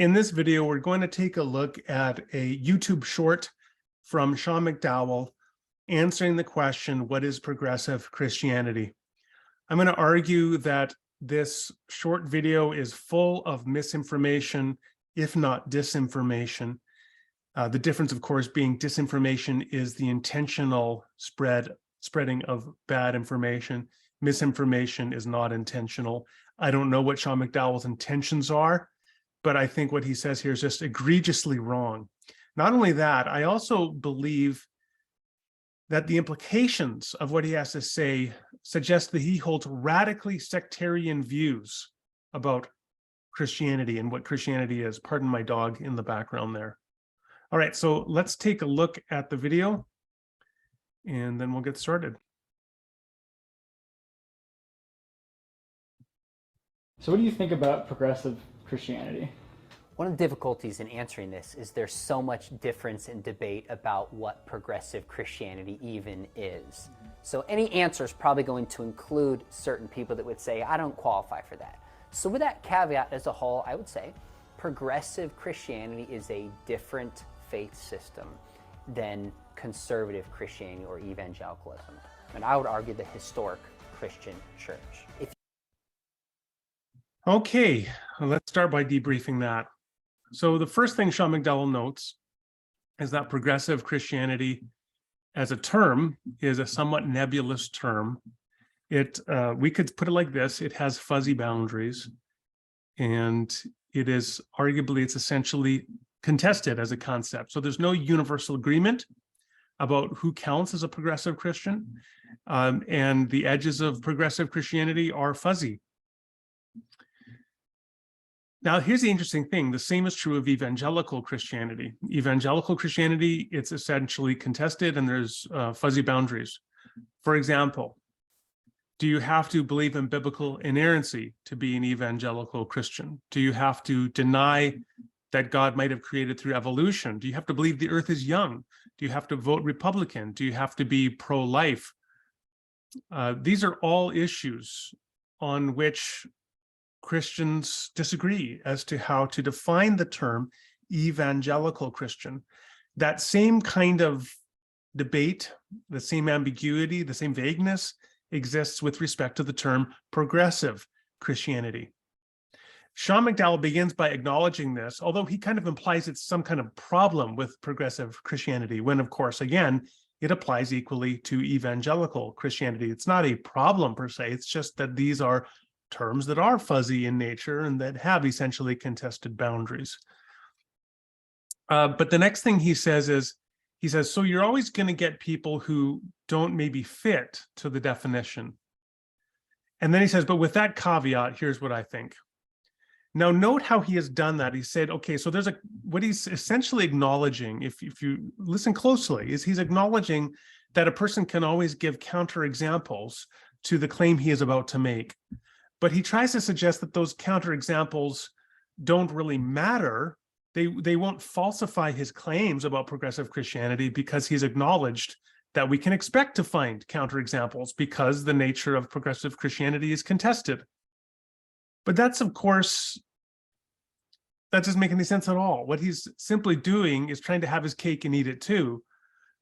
In this video, we're going to take a look at a YouTube short from Sean McDowell answering the question, what is progressive Christianity? I'm going to argue that this short video is full of misinformation, if not disinformation. The difference, of course, being disinformation is the intentional spreading of bad information. Misinformation is not intentional. I don't know what Sean McDowell's intentions are, but I think what he says here is just egregiously wrong. Not only that, I also believe that the implications of what he has to say suggest that he holds radically sectarian views about Christianity and what Christianity is. Pardon my dog in the background there. All right, so let's take a look at the video and then we'll get started. So what do you think about progressive Christianity? One of the difficulties in answering this is there's so much difference in debate about what progressive Christianity even is. So any answer is probably going to include certain people that would say, I don't qualify for that. So with that caveat as a whole, I would say progressive Christianity is a different faith system than conservative Christianity or evangelicalism. And I would argue the historic Christian church. Okay, let's start by debriefing that. So the first thing Sean McDowell notes is that progressive Christianity as a term is a somewhat nebulous term. We could put it like this: it has fuzzy boundaries, and it's essentially contested as a concept. So there's no universal agreement about who counts as a progressive Christian, and the edges of progressive Christianity are fuzzy. Now, here's the interesting thing. The same is true of evangelical Christianity. Evangelical Christianity, it's essentially contested and there's fuzzy boundaries. For example, do you have to believe in biblical inerrancy to be an evangelical Christian? Do you have to deny that God might have created through evolution? Do you have to believe the earth is young? Do you have to vote Republican? Do you have to be pro-life? These are all issues on which Christians disagree as to how to define the term evangelical Christian. That same kind of debate, the same ambiguity, the same vagueness exists with respect to the term progressive Christianity. Sean McDowell begins by acknowledging this, although he kind of implies it's some kind of problem with progressive Christianity, when, of course, again, it applies equally to evangelical Christianity. It's not a problem per se, it's just that these are terms that are fuzzy in nature and that have essentially contested boundaries. But the next thing he says is, so you're always going to get people who don't maybe fit to the definition. And then he says, but with that caveat, here's what I think. Now, note how he has done that. He said, okay, so what he's essentially acknowledging, if you listen closely, is he's acknowledging that a person can always give counterexamples to the claim he is about to make. But he tries to suggest that those counterexamples don't really matter. They won't falsify his claims about progressive Christianity because he's acknowledged that we can expect to find counterexamples because the nature of progressive Christianity is contested. But that's, of course, that doesn't make any sense at all. What he's simply doing is trying to have his cake and eat it too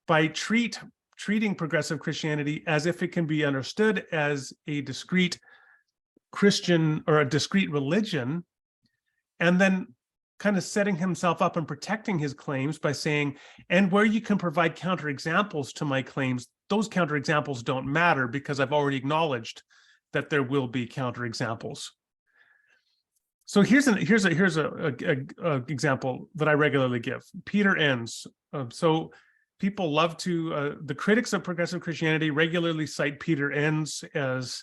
by treating progressive Christianity as if it can be understood as a discrete Christian or a discrete religion, and then kind of setting himself up and protecting his claims by saying, and where you can provide counterexamples to my claims, those counterexamples don't matter because I've already acknowledged that there will be counterexamples. So here's an example that I regularly give. Peter Enns. So people love to, the critics of progressive Christianity regularly cite Peter Enns as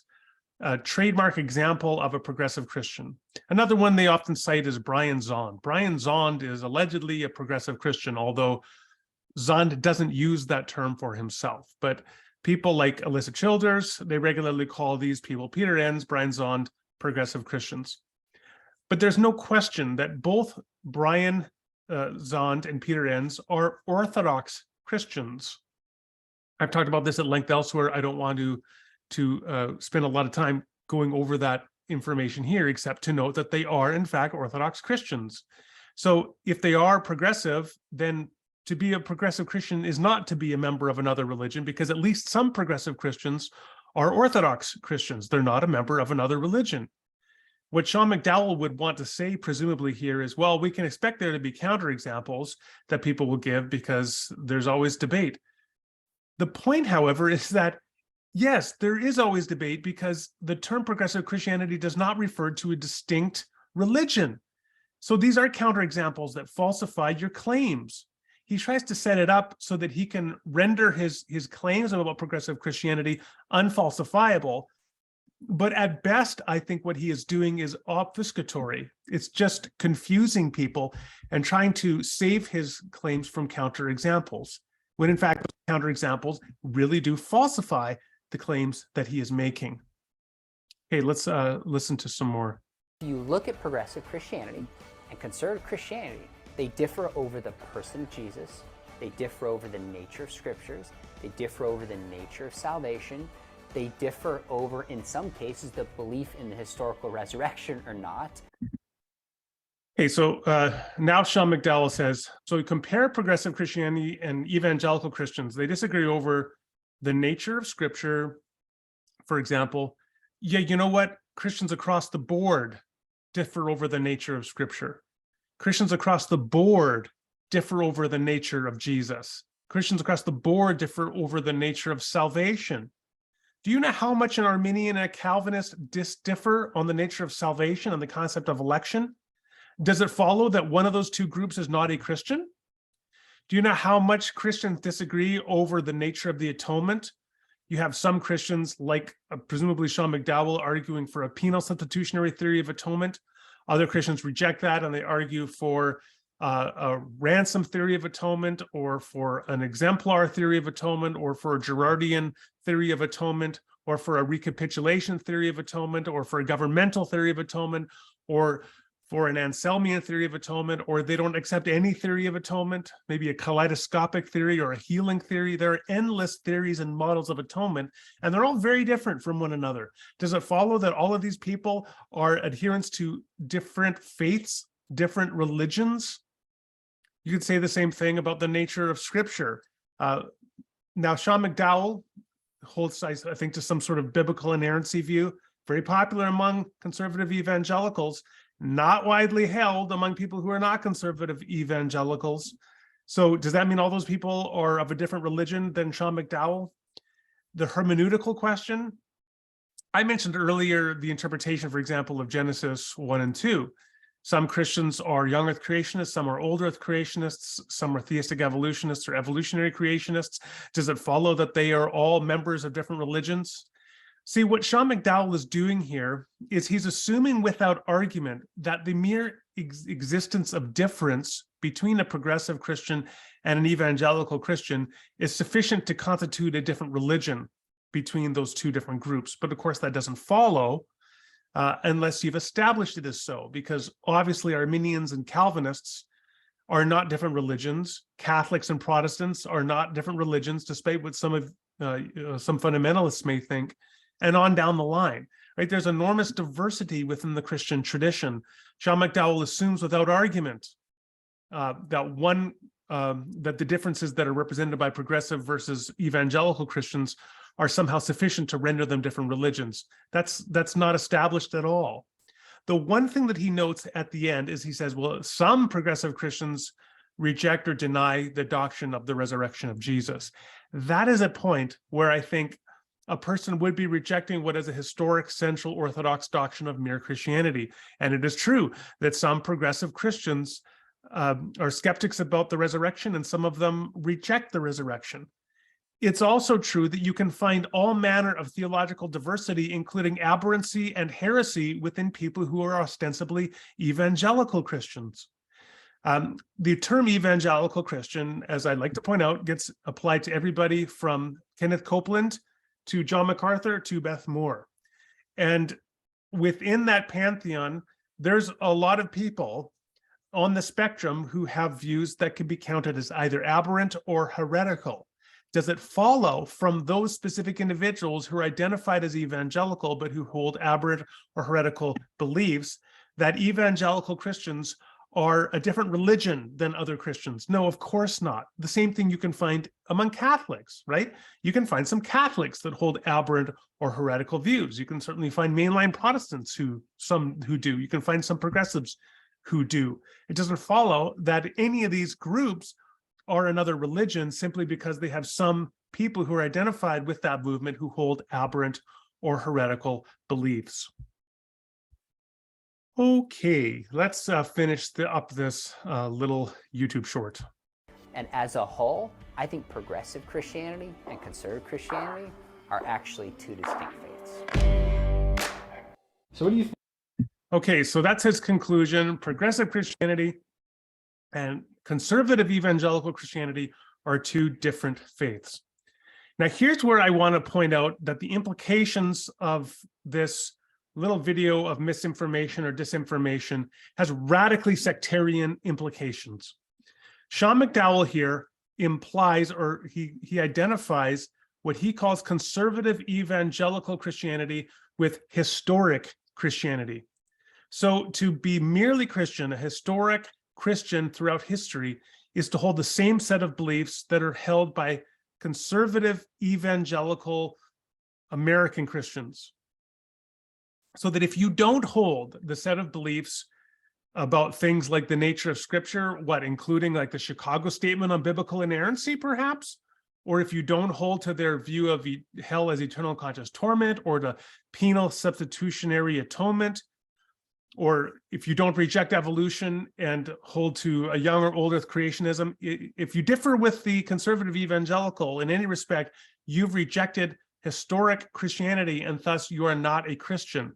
a trademark example of a progressive Christian. Another one they often cite is Brian Zond. Brian Zond is allegedly a progressive Christian, although Zond doesn't use that term for himself. But people like Alyssa Childers, they regularly call these people, Peter Enns, Brian Zond, progressive Christians. But there's no question that both Brian Zond and Peter Enns are Orthodox Christians. I've talked about this at length elsewhere. I don't want to spend a lot of time going over that information here, except to note that they are, in fact, Orthodox Christians. So if they are progressive, then to be a progressive Christian is not to be a member of another religion, because at least some progressive Christians are Orthodox Christians. They're not a member of another religion. What Sean McDowell would want to say, presumably here, is, well, we can expect there to be counterexamples that people will give because there's always debate. The point, however, is that, yes, there is always debate because the term progressive Christianity does not refer to a distinct religion. So these are counterexamples that falsify your claims. He tries to set it up so that he can render his claims about progressive Christianity unfalsifiable. But at best, I think what he is doing is obfuscatory. It's just confusing people and trying to save his claims from counterexamples, when in fact, counterexamples really do falsify the claims that he is making. Okay, let's listen to some more. If you look at progressive Christianity and conservative Christianity, they differ over the person of Jesus, they differ over the nature of scriptures, they differ over the nature of salvation, they differ over, in some cases, the belief in the historical resurrection or not. Okay, so now Sean McDowell says, so we compare progressive Christianity and evangelical Christians. They disagree over the nature of scripture. For example, yeah, you know what? Christians across the board differ over the nature of scripture. Christians across the board differ over the nature of Jesus. Christians across the board differ over the nature of salvation. Do you know how much an Arminian and a Calvinist differ on the nature of salvation and the concept of election? Does it follow that one of those two groups is not a Christian? Do you know how much Christians disagree over the nature of the atonement? You have some Christians, like presumably Sean McDowell, arguing for a penal substitutionary theory of atonement. Other Christians reject that and they argue for a ransom theory of atonement, or for an exemplar theory of atonement, or for a Girardian theory of atonement, or for a recapitulation theory of atonement, or for a governmental theory of atonement, or for an Anselmian theory of atonement, or they don't accept any theory of atonement, maybe a kaleidoscopic theory or a healing theory. There are endless theories and models of atonement, and they're all very different from one another. Does it follow that all of these people are adherents to different faiths, different religions? You could say the same thing about the nature of scripture. Now, Sean McDowell holds, I think, to some sort of biblical inerrancy view, very popular among conservative evangelicals, not widely held among people who are not conservative evangelicals. So does that mean all those people are of a different religion than Sean McDowell? The hermeneutical question, I mentioned earlier the interpretation, for example, of Genesis 1 and 2. Some Christians are young earth creationists, some are old earth creationists, some are theistic evolutionists or evolutionary creationists. Does it follow that they are all members of different religions? See, what Sean McDowell is doing here is he's assuming without argument that the mere existence of difference between a progressive Christian and an evangelical Christian is sufficient to constitute a different religion between those two different groups. But of course, that doesn't follow unless you've established it as so, because obviously Arminians and Calvinists are not different religions. Catholics and Protestants are not different religions, despite what some fundamentalists may think, and on down the line, right? There's enormous diversity within the Christian tradition. Sean McDowell assumes without argument that the differences that are represented by progressive versus evangelical Christians are somehow sufficient to render them different religions. That's not established at all. The one thing that he notes at the end is he says, well, some progressive Christians reject or deny the doctrine of the resurrection of Jesus. That is a point where I think a person would be rejecting what is a historic central Orthodox doctrine of mere Christianity. And it is true that some progressive Christians are skeptics about the resurrection, and some of them reject the resurrection. It's also true that you can find all manner of theological diversity, including aberrancy and heresy, within people who are ostensibly evangelical Christians. The term evangelical Christian, as I'd like to point out, gets applied to everybody from Kenneth Copeland to John MacArthur to Beth Moore. And within that pantheon, there's a lot of people on the spectrum who have views that can be counted as either aberrant or heretical. Does it follow from those specific individuals who are identified as evangelical but who hold aberrant or heretical beliefs that evangelical Christians are a different religion than other Christians. No, of course not. The same thing you can find among Catholics, right? You can find some Catholics that hold aberrant or heretical views. You can certainly find mainline Protestants who do. You can find some progressives who do. It doesn't follow that any of these groups are another religion simply because they have some people who are identified with that movement who hold aberrant or heretical beliefs. Okay, let's finish up this little YouTube short. And as a whole, I think progressive Christianity and conservative Christianity are actually two distinct faiths. So what do you think? Okay, so that's his conclusion. Progressive Christianity and conservative evangelical Christianity are two different faiths. Now, here's where I want to point out that the implications of this little video of misinformation or disinformation has radically sectarian implications. Sean McDowell here implies, or he identifies what he calls conservative evangelical Christianity with historic Christianity. So to be merely Christian, a historic Christian throughout history, is to hold the same set of beliefs that are held by conservative evangelical American Christians. So that if you don't hold the set of beliefs about things like the nature of Scripture, including like the Chicago Statement on biblical inerrancy, perhaps, or if you don't hold to their view of hell as eternal conscious torment, or the penal substitutionary atonement, or if you don't reject evolution and hold to a young or old earth creationism, if you differ with the conservative evangelical in any respect, you've rejected historic Christianity, and thus you are not a Christian.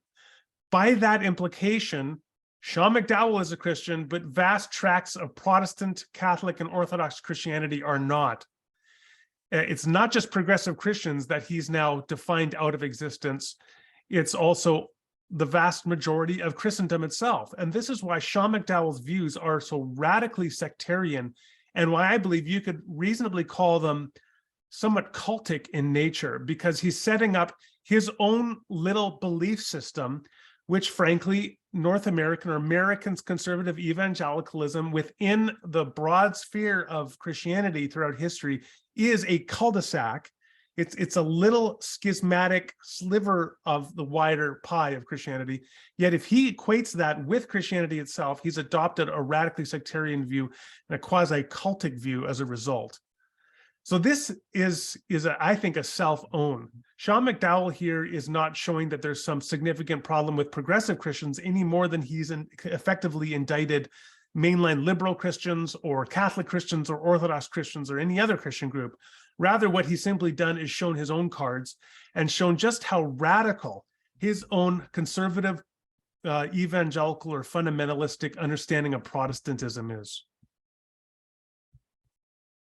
By that implication, Sean McDowell is a Christian, but vast tracts of Protestant, Catholic, and Orthodox Christianity are not. It's not just progressive Christians that he's now defined out of existence. It's also the vast majority of Christendom itself. And this is why Sean McDowell's views are so radically sectarian, and why I believe you could reasonably call them somewhat cultic in nature, because he's setting up his own little belief system, which frankly, North American or Americans conservative evangelicalism within the broad sphere of Christianity throughout history is a cul-de-sac. It's a little schismatic sliver of the wider pie of Christianity. Yet if he equates that with Christianity itself, he's adopted a radically sectarian view and a quasi-cultic view as a result. So this is I think, a self-own. Sean McDowell here is not showing that there's some significant problem with progressive Christians any more than he's effectively indicted mainline liberal Christians or Catholic Christians or Orthodox Christians or any other Christian group. Rather, what he's simply done is shown his own cards and shown just how radical his own conservative evangelical or fundamentalistic understanding of Protestantism is.